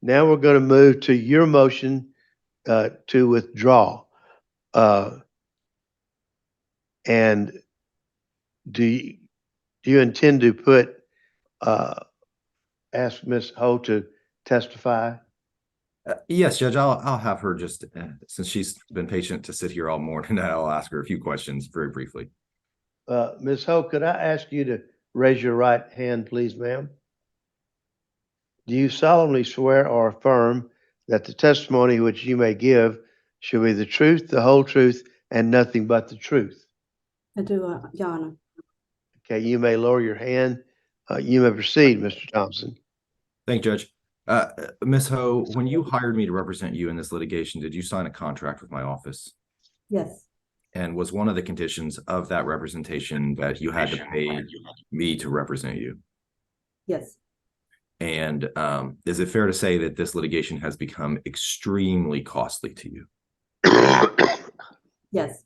Now we're going to move to your motion to withdraw. And do you intend to ask Ms. Ho to testify? Yes, Judge, I'll have her just, since she's been patient to sit here all morning, I'll ask her a few questions very briefly. Ms. Ho, could I ask you to raise your right hand, please, ma'am? Do you solemnly swear or affirm that the testimony which you may give shall be the truth, the whole truth, and nothing but the truth? I do, Your Honor. Okay, you may lower your hand. You may proceed, Mr. Thompson. Thank you, Judge. Ms. Ho, when you hired me to represent you in this litigation, did you sign a contract with my office? Yes, And was one of the conditions of that representation that you had to pay me to represent you? yes, And is it fair to say that this litigation has become extremely costly to you? yes,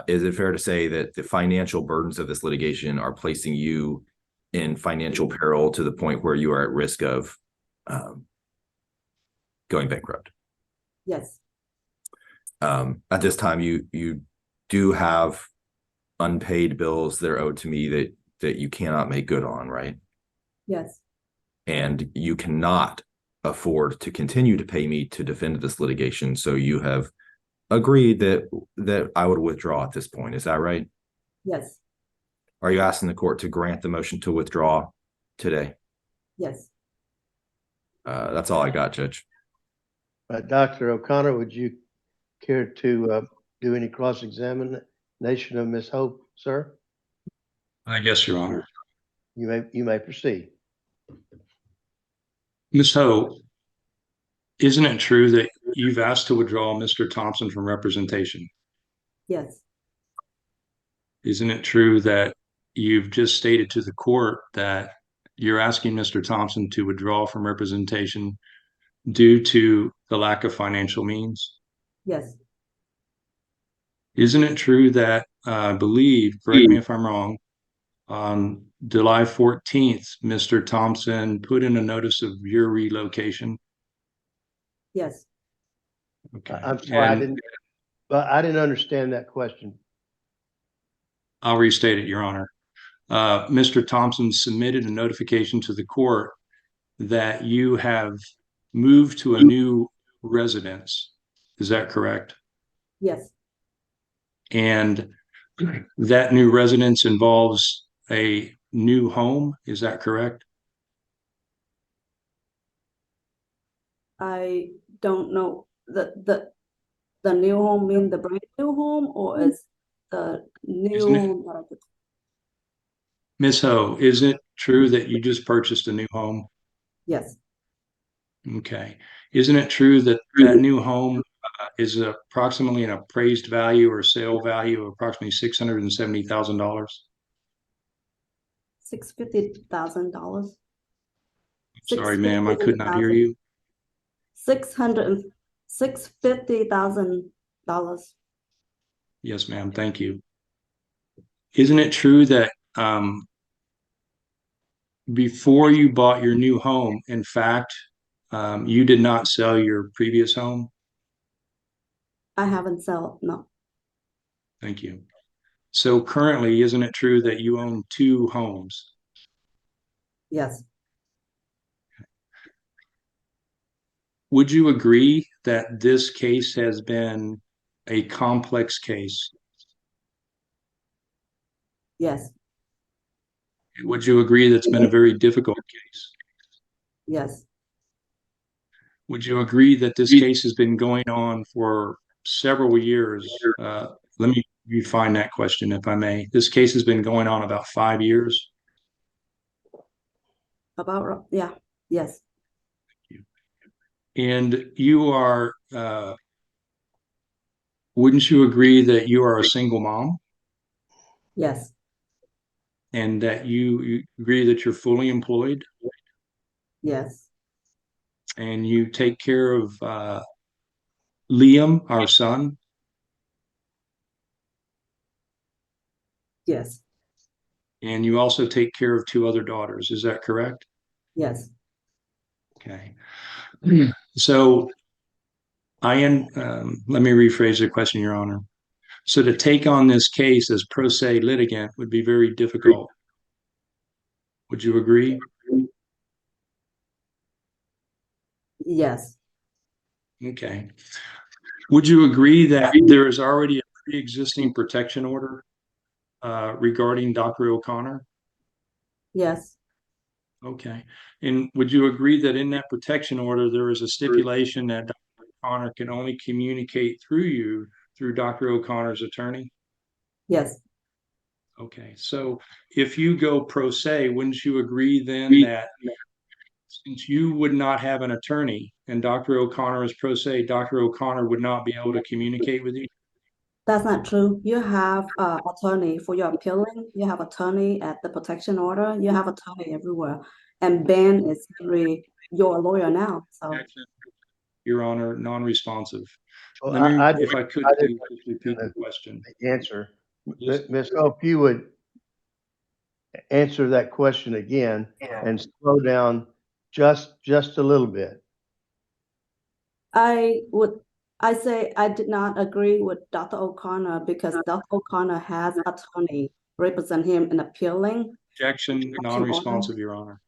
Is it fair to say that the financial burdens of this litigation are placing you in financial peril to the point where you are at risk of going bankrupt? yes, At this time, you do have unpaid bills that are owed to me that you cannot make good on, right? yes, And you cannot afford to continue to pay me to defend this litigation. So you have agreed that I would withdraw at this point. Is that right? yes, Are you asking the court to grant the motion to withdraw today? yes. That's all I got, Judge. Dr. O'Connor, would you care to do any cross-examination of Ms. Hope, sir? Yes, Your Honor. You may proceed. Ms. Ho, isn't it true that you've asked to withdraw Mr. Thompson from representation? Yes, Isn't it true that you've just stated to the court that you're asking Mr. Thompson to withdraw from representation due to the lack of financial means? yes, Isn't it true that I believe, correct me if I'm wrong, on July 14th, Mr. Thompson put in a notice of your relocation? yes. Okay. I'm sorry, And I didn't understand that question. I'll restate it, Your Honor. Mr. Thompson submitted a notification to the court that you have moved to a new residence. Is that correct? Yes, And that new residence involves a new home. Is that correct? I don't know. The new home mean the brand new home or is the Isn't it, new? Ms. Ho, is it true that you just purchased a new home? Yes, Okay. Isn't it true that that new home is approximately an appraised value or sale value of approximately $670,000? $650,000. Sorry, ma'am, I could not hear you. $650,000. Yes, ma'am. Thank you. Isn't it true that before you bought your new home, in fact, you did not sell your previous home? I haven't sold, no. Thank you. So currently, isn't it true that you own two homes? Yes, Would you agree that this case has been a complex case? yes, Would you agree that's been a very difficult case? yes, Would you agree that this case has been going on for several years? Let me refine that question, if I may. This case has been going on about 5 years. about, yeah, yes, And you are, wouldn't you agree that you are a single mom yes, and that you agree that you're fully employed yes, and you take care of Liam, our son, yes, and you also take care of two other daughters? Is that correct? yes, Okay. So let me rephrase the question, Your Honor. So to take on this case as pro se litigant would be very difficult. Would you agree? Yes, Okay. Would you agree that there is already a pre-existing protection order regarding Dr. O'Connor? yes, Okay. And would you agree that in that protection order, there is a stipulation that Dr. O'Connor can only communicate through you through Dr. O'Connor's attorney? yes, Okay. So if you go pro se, wouldn't you agree then that since you would not have an attorney and Dr. O'Connor is pro se, Dr. O'Connor would not be able to communicate with you? that's not true. You have attorney for your appealing. You have attorney at the protection order. You have attorney everywhere. And Ben is really your lawyer now. So Your Honor, non-responsive. Well, Let me, I if I could, I please didn't just repeat the question. answer. Yes. Ms. Hope, you would answer that question again and slow down just a little bit. I say I did not agree with Dr. O'Connor because Dr. O'Connor has attorney represent him in appealing. Objection, non-responsive, Your Honor.